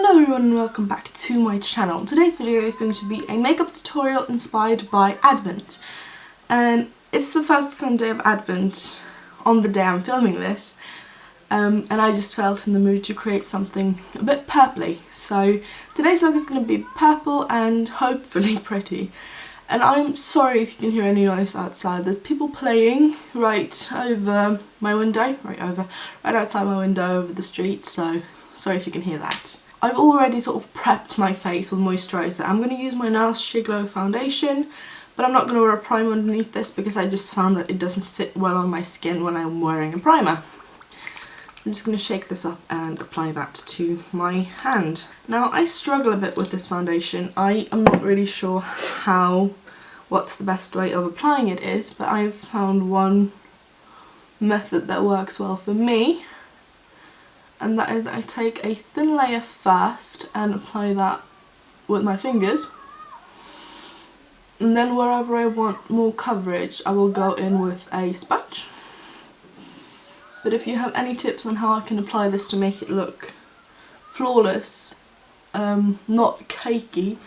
Hello everyone and welcome back to my channel. Today's video is going to be a makeup tutorial inspired by Advent. And it's the first Sunday of Advent on the day I'm filming this. And I just felt in the mood to create something a bit purpley. So today's look is going to be purple and hopefully pretty. And I'm sorry if you can hear any noise outside. There's people playing right over my window, right outside my window over the street, so sorry if you can hear that. I've already sort of prepped my face with moisturiser. I'm going to use my Nars Sheer Glow foundation, but I'm not going to wear a primer underneath this because I just found that it doesn't sit well on my skin when I'm wearing a primer. I'm just going to shake this up and apply that to my hand. Now I struggle a bit with this foundation. I am not really sure what's the best way of applying it is, but I've found one method that works well for me. And that is I take a thin layer first and apply that with my fingers. And then wherever I want more coverage, I will go in with a sponge. But if you have any tips on how I can apply this to make it look flawless, not cakey,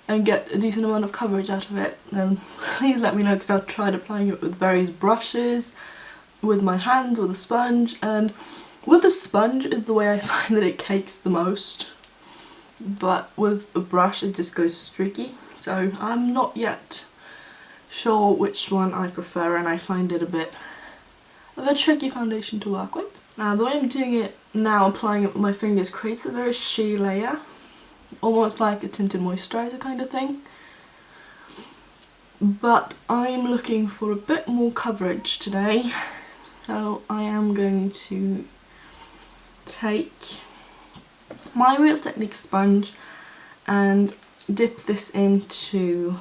and get a decent amount of coverage out of it, then please let me know, because I've tried applying it with various brushes, with my hands, with a sponge, and with a sponge is the way I find that it cakes the most, but with a brush it just goes streaky, so I'm not yet sure which one I prefer, and I find it a bit of a tricky foundation to work with. Now the way I'm doing it now, applying it with my fingers, creates a very sheer layer, almost like a tinted moisturiser kind of thing, but I'm looking for a bit more coverage today, so I am going to take my Real Technique sponge and dip this into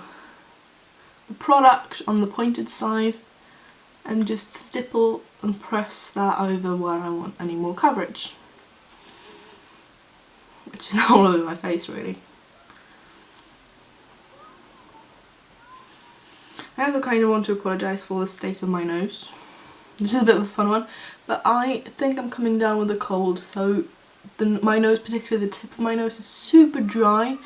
the product on the pointed side and just stipple and press that over where I want any more coverage, which is all over my face really. I also kind of want to apologise for the state of my nose. This is a bit of a fun one, but I think I'm coming down with a cold, so my nose, particularly the tip of my nose, is super dry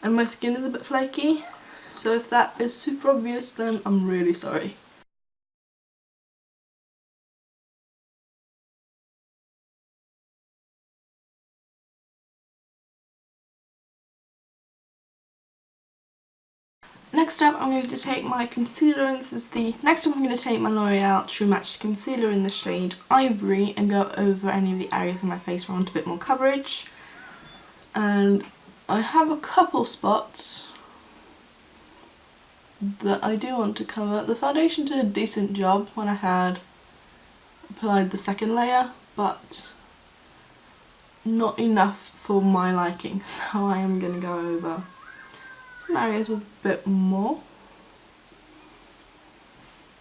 and my skin is a bit flaky, so if that is super obvious then I'm really sorry. Next up, I'm going to take my concealer, and next up I'm going to take my L'Oreal True Match Concealer in the shade Ivory and go over any of the areas of my face where I want a bit more coverage. And I have a couple spots that I do want to cover. The foundation did a decent job when I had applied the second layer, but not enough for my liking, so I am going to go over some areas with a bit more.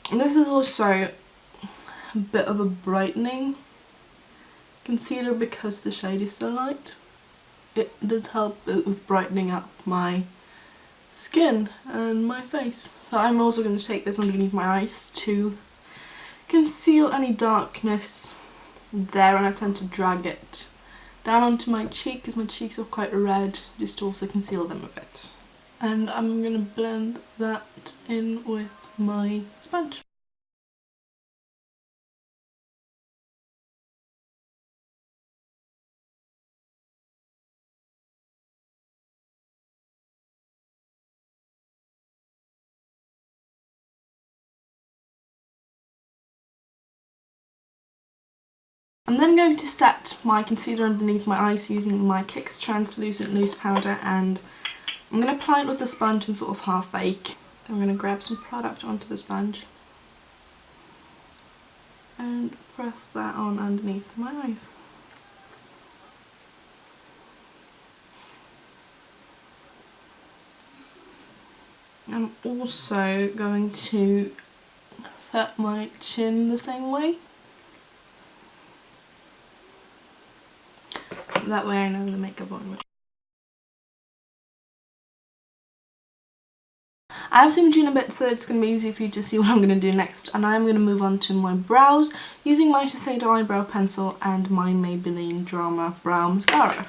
And this is also a bit of a brightening concealer because the shade is so light. It does help with brightening up my skin and my face. So I'm also going to take this underneath my eyes to conceal any darkness there, and I tend to drag it down onto my cheek because my cheeks are quite red, just to also conceal them a bit. And I'm going to blend that in with my sponge. I'm then going to set my concealer underneath my eyes using my Kix Translucent Loose Powder, and I'm going to apply it with the sponge and sort of half bake. I'm going to grab some product onto the sponge and press that on underneath my eyes. I'm also going to set my chin the same way. That way I know the makeup on. I have zoomed in a bit so it's going to be easy for you to see what I'm going to do next, and I'm going to move on to my brows using my Shiseido eyebrow pencil and my Maybelline Drama Brow Mascara.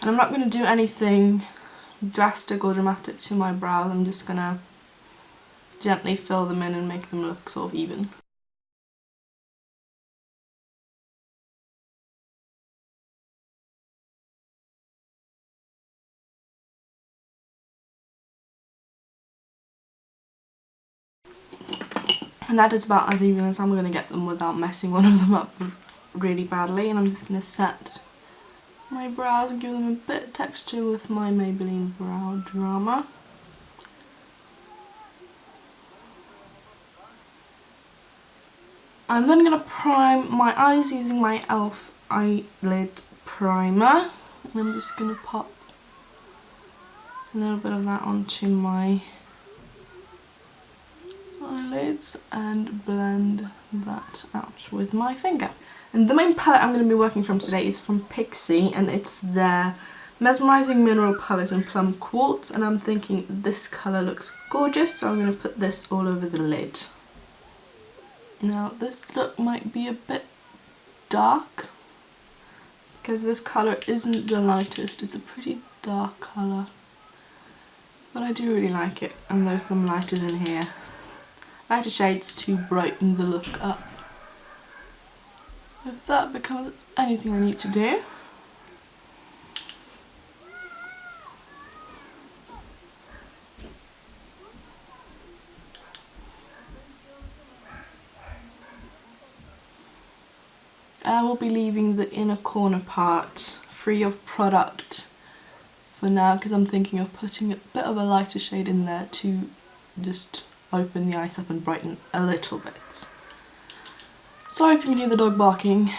And I'm not going to do anything drastic or dramatic to my brows. I'm just going to gently fill them in and make them look sort of even. And that is about as even as I'm going to get them without messing one of them up really badly. And I'm just going to set my brows and give them a bit of texture with my Maybelline Brow Drama. I'm then going to prime my eyes using my e.l.f. Eyelid Primer. And I'm just going to pop a little bit of that onto my eyelids and blend that out with my finger. And the main palette I'm going to be working from today is from Pixi, and it's their Mesmerizing Mineral Palette in Plum Quartz, and I'm thinking this colour looks gorgeous, so I'm going to put this all over the lid. Now this look might be a bit dark because this colour isn't the lightest. It's a pretty dark colour, but I do really like it, and there's some lighters in here. Lighter shades to brighten the look up. If that becomes anything I need to do. I will be leaving the inner corner part free of product for now because I'm thinking of putting a bit of a lighter shade in there to just open the eyes up and brighten a little bit. Sorry if you can hear the dog barking.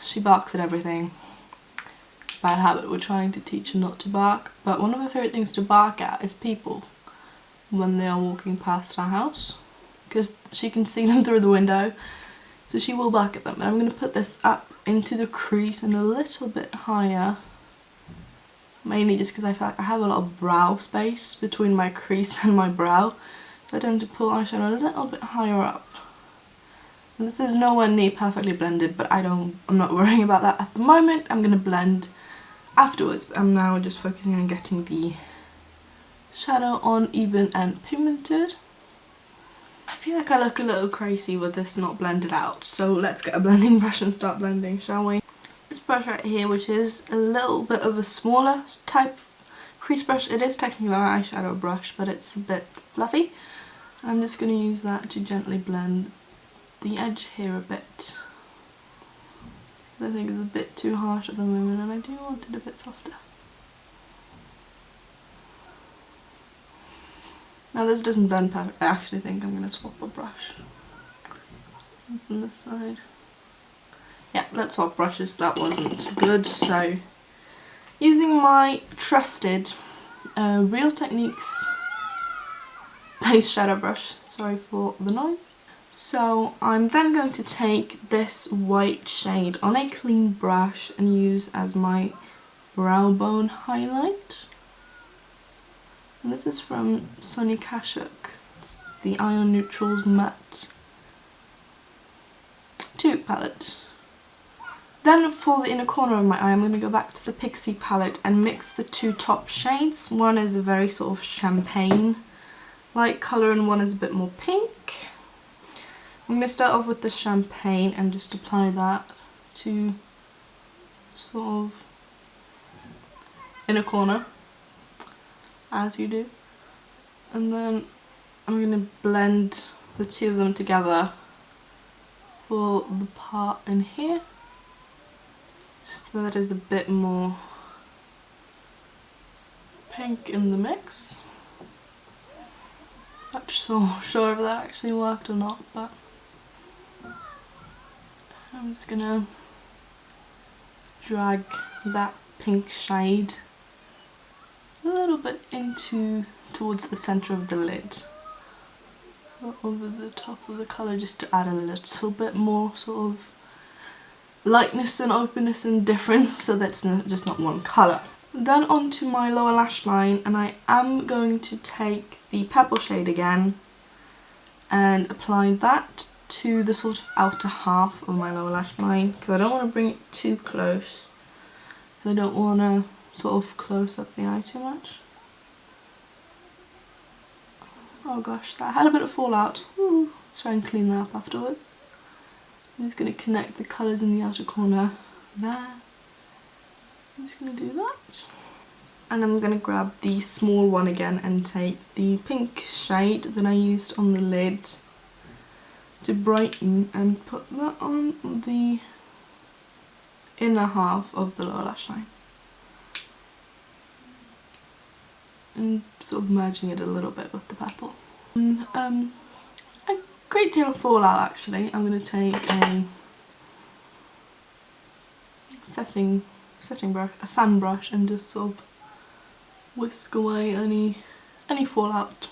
She barks at everything. It's a bad habit. We're trying to teach her not to bark, but one of her favourite things to bark at is people when they are walking past our house because she can see them through the window, so she will bark at them. And I'm going to put this up into the crease and a little bit higher, mainly just because I feel like I have a lot of brow space between my crease and my brow. I tend to pull eyeshadow a little bit higher up. And this is nowhere near perfectly blended, but I'm not worrying about that at the moment. I'm going to blend afterwards, but I'm now just focusing on getting the shadow on even and pigmented. I feel like I look a little crazy with this not blended out, so let's get a blending brush and start blending, shall we? This brush right here, which is a little bit of a smaller type crease brush. It is technically an eyeshadow brush, but it's a bit fluffy. I'm just going to use that to gently blend the edge here a bit. I think it's a bit too harsh at the moment and I do want it a bit softer. Now this doesn't blend perfect. I actually think I'm going to swap a brush. It's on this side. Yeah, let's swap brushes. That wasn't good. So using my trusted Real Techniques base shadow brush, sorry for the noise. So I'm then going to take this white shade on a clean brush and use as my brow bone highlight. And this is from Sonia Kashuk. It's the Ion Neutrals Matte 2 palette. Then for the inner corner of my eye, I'm going to go back to the Pixi palette and mix the two top shades. One is a very sort of champagne light colour and one is a bit more pink. I'm going to start off with the champagne and just apply that to sort of inner corner, as you do. And then I'm going to blend the two of them together for the part in here, just so that there's a bit more pink in the mix. Not so sure if that actually worked or not, but I'm just gonna drag that pink shade a little bit towards the centre of the lid, over the top of the colour, just to add a little bit more sort of lightness and openness and difference, so that's just not one colour. Then onto my lower lash line, and I am going to take the purple shade again and apply that to the sort of outer half of my lower lash line, because I don't want to bring it too close. I don't want to sort of close up the eye too much. Oh gosh, that had a bit of fallout. Ooh, let's try and clean that up afterwards. I'm just going to connect the colours in the outer corner there. I'm just going to do that. And I'm going to grab the small one again and take the pink shade that I used on the lid to brighten and put that on the inner half of the lower lash line. And sort of merging it a little bit with the purple. And, a great deal of fallout actually. I'm going to take a setting brush, a fan brush, and just sort of whisk away any fallout.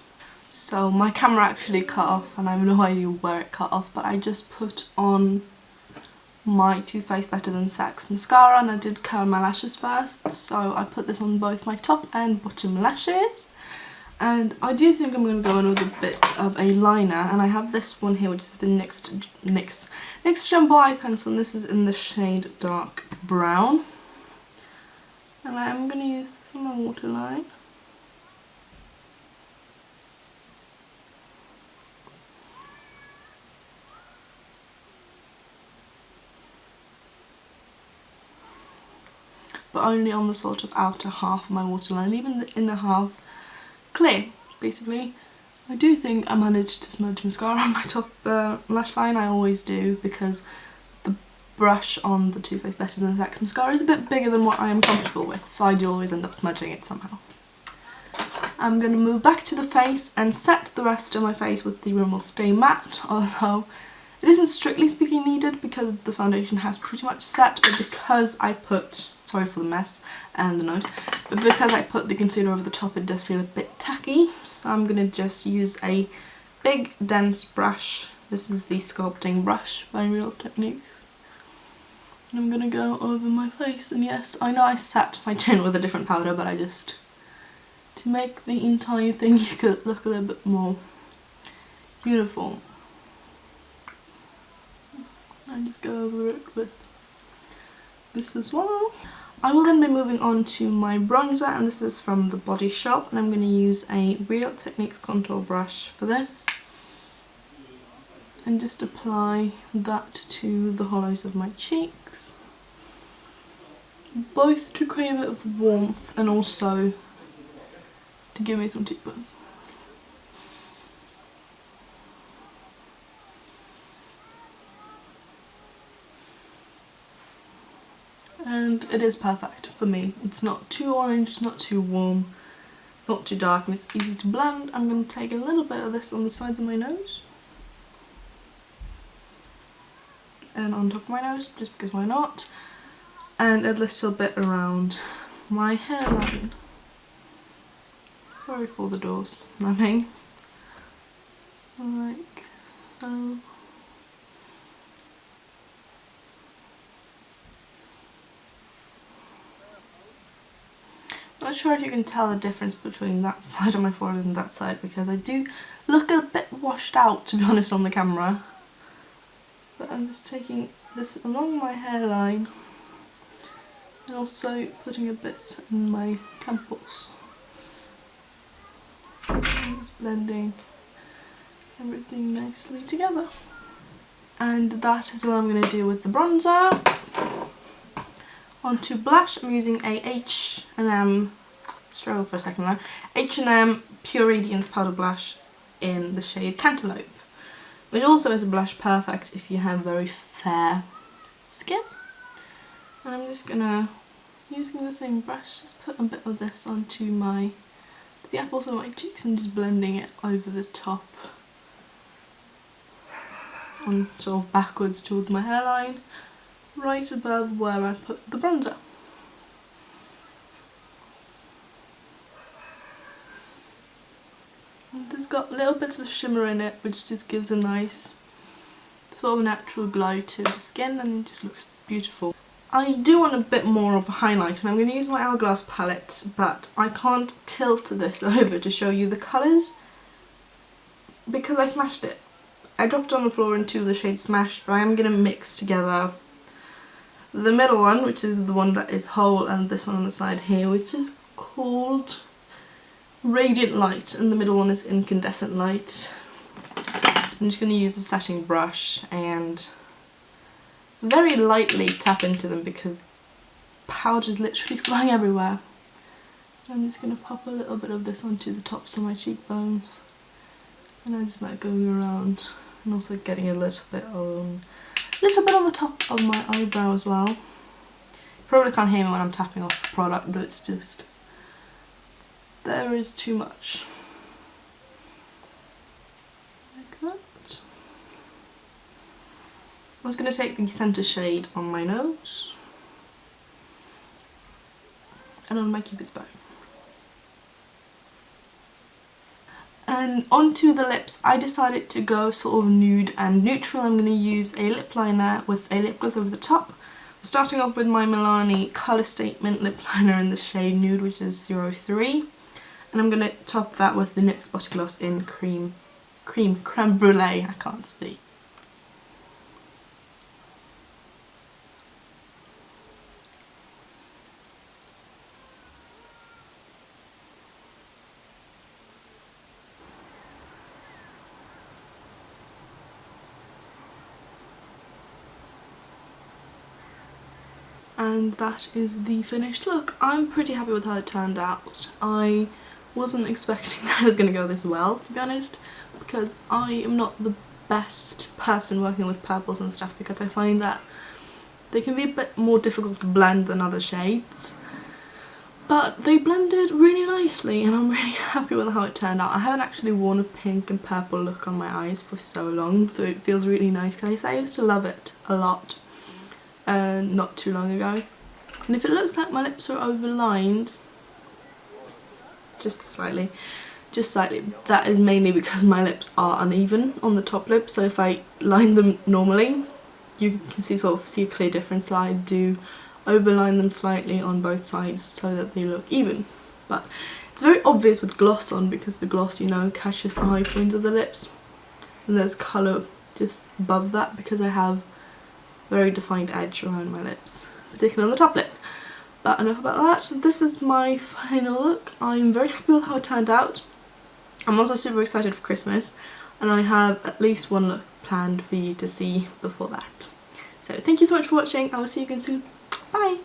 So my camera actually cut off and I have no idea where it cut off, but I just put on my Too Faced Better Than Sex mascara and I did curl my lashes first, so I put this on both my top and bottom lashes. And I do think I'm going to go in with a bit of a liner, and I have this one here which is the NYX Jumbo Eye Pencil, and this is in the shade Dark Brown. And I am going to use this on my waterline. But only on the sort of outer half of my waterline, leaving the inner half clear, basically. I do think I managed to smudge mascara on my top lash line. I always do, because the brush on the Too Faced Better Than Sex mascara is a bit bigger than what I am comfortable with, so I do always end up smudging it somehow. I'm going to move back to the face and set the rest of my face with the Rimmel Stay Matte, although it isn't strictly speaking needed because the foundation has pretty much set, but because I put, sorry for the mess and the nose, but because I put the concealer over the top it does feel a bit tacky, so I'm going to just use a big dense brush. This is the sculpting brush by Real Techniques. And I'm going to go over my face, and yes, I know I set my chin with a different powder, but I just, to make the entire thing you could look a little bit more uniform, I just go over it with this as well. I will then be moving on to my bronzer, and this is from the Body Shop, and I'm going to use a Real Techniques contour brush for this and just apply that to the hollows of my cheeks, both to create a bit of warmth and also to give me some cheekbones. And it is perfect for me. It's not too orange, it's not too warm, it's not too dark, and it's easy to blend. I'm going to take a little bit of this on the sides of my nose and on top of my nose, just because why not, and a little bit around my hairline. Sorry for the doors slamming. Like so. Not sure if you can tell the difference between that side of my forehead and that side, because I do look a bit washed out, to be honest, on the camera. But I'm just taking this along my hairline and also putting a bit in my temples. And just blending everything nicely together. And that is what I'm going to do with the bronzer. Onto blush, I'm using a H&M, struggle for a second there, H&M Pure Radiance Powder Blush in the shade Cantaloupe, which also is a blush perfect if you have very fair skin. And I'm just gonna, using the same brush, just put a bit of this onto the apples of my cheeks and just blending it over the top, on sort of backwards towards my hairline, right above where I put the bronzer. And it's got little bits of shimmer in it, which just gives a nice sort of natural glow to the skin, and it just looks beautiful. I do want a bit more of a highlight, and I'm going to use my Hourglass palette, but I can't tilt this over to show you the colours because I smashed it. I dropped it on the floor into the shade Smash, but I am going to mix together the middle one, which is the one that is whole, and this one on the side here, which is called Radiant Light, and the middle one is Incandescent Light. I'm just going to use a setting brush and very lightly tap into them because powder is literally flying everywhere. I'm just going to pop a little bit of this onto the tops of my cheekbones, and I'm just like going around and also getting a little bit on the top of my eyebrow as well. You probably can't hear me when I'm tapping off the product, but it's just, there is too much. Like that. I was going to take the centre shade on my nose and on my cupid's bow. And onto the lips, I decided to go sort of nude and neutral. I'm going to use a lip liner with a lip gloss over the top. Starting off with my Milani Colour Statement lip liner in the shade Nude, which is 03. And I'm going to top that with the NYX Body Gloss in Creme Brulee. I can't speak. And that is the finished look. I'm pretty happy with how it turned out. I wasn't expecting that it was going to go this well, to be honest, because I am not the best person working with purples and stuff, because I find that they can be a bit more difficult to blend than other shades. But they blended really nicely, and I'm really happy with how it turned out. I haven't actually worn a pink and purple look on my eyes for so long, so it feels really nice, because I used to love it a lot. Not too long ago. And if it looks like my lips are overlined, just slightly, that is mainly because my lips are uneven on the top lip, so if I line them normally, you can see a clear difference. So I do overline them slightly on both sides so that they look even. But it's very obvious with gloss on, because the gloss, you know, catches the high points of the lips, and there's colour just above that because I have very defined edge around my lips, particularly on the top lip. But enough about that. So this is my final look. I'm very happy with how it turned out. I'm also super excited for Christmas, and I have at least one look planned for you to see before that. So thank you so much for watching. I will see you again soon. Bye!